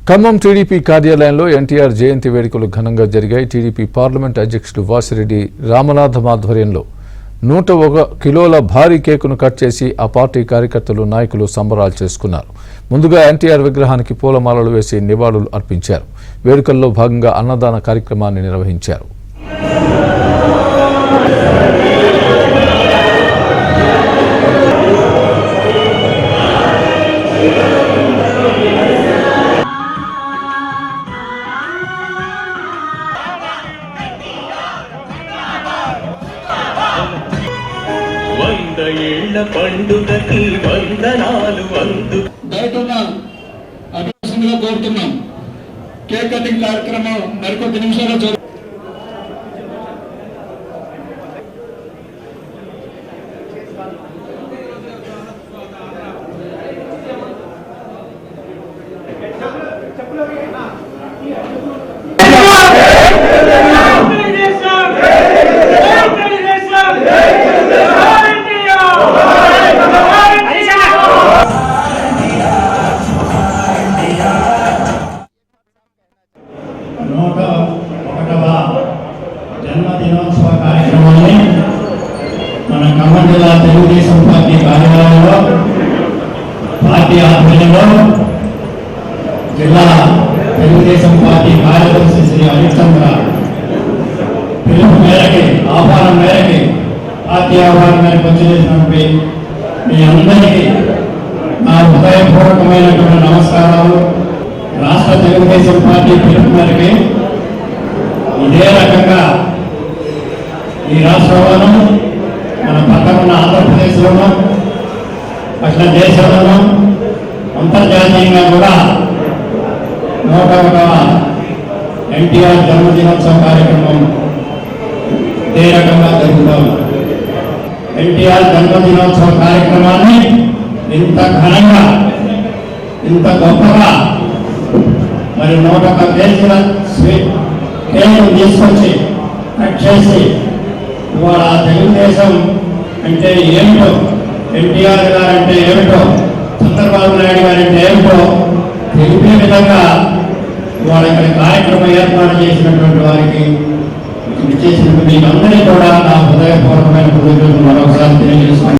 Khammam TDP కార్యాలయంలో ఎన్టీఆర్ జయంతి వేడుకలు ఘనంగా జరిగాయి. టీడీపీ పార్లమెంట్ అధ్యక్షుడు వాసిరెడ్డి రామనాథం ఆధ్వర్యంలో 101 కిలోల భారీ కేకును కట్ చేసి ఆ పార్టీ కార్యకర్తలు నాయకులు సంబరాలు చేసుకున్నారు. ముందుగా ఎన్టీఆర్ విగ్రహానికి పూలమాలలు వేసి నివాళులు అర్పించారు. వేడుకల్లో భాగంగా అన్నదాన కార్యక్రమాన్ని నిర్వహించారు. పండుగకి వందనాలు కోరుతున్నాం. కేక్ కటింగ్ కార్యక్రమం మరికొద్ది నిమిషాలు జన్మదినోత్సవ కార్యక్రమాన్ని మన ఖమ్మం జిల్లా తెలుగుదేశం పార్టీ కార్యాలయంలో పార్టీ ఆధ్వర్యంలో జిల్లా తెలుగుదేశం పార్టీ కార్యదర్శి శ్రీ హరిచంద్ర పిలుపు మేరకి ఆహ్వానం మేరకి పార్టీ ఆహ్వానం మేరకు వచ్చేసినటువంటి మీ అందరికీ నా హృదయపూర్వకమైనటువంటి నమస్కారాలు. రాష్ట్ర తెలుగుదేశం పార్టీ పిలుపు మేరకి ఇదే రకంగా ఈ రాష్ట్రంలోనూ మన పక్కన ఉన్న ఆంధ్రప్రదేశ్లోనూ అట్లా దేశంలోనూ అంతర్జాతీయంగా కూడా 101వ ఎన్టీఆర్ జన్మదినోత్సవ కార్యక్రమం ఇదే రకంగా జరుగుతాం. ఎన్టీఆర్ జన్మదినోత్సవ కార్యక్రమాన్ని ఇంత ఘనంగా ఇంత గొప్పగా మరి 101 కేజీల కేకును తీసుకొచ్చి కట్ చేసి ఇవాళ తెలుగుదేశం అంటే ఏమిటో, ఎన్టీఆర్ గారు అంటే ఏమిటో, చంద్రబాబు నాయుడు గారు అంటే ఏమిటో తెలిపే విధంగా ఇవాళ ఇక్కడ కార్యక్రమం ఏర్పాటు చేసినటువంటి వారికి చేసినటువంటి మీకందరికీ కూడా నా హృదయపూర్వకమైన కృతజ్ఞతలు మరొకసారి తెలియజేస్తున్నాను.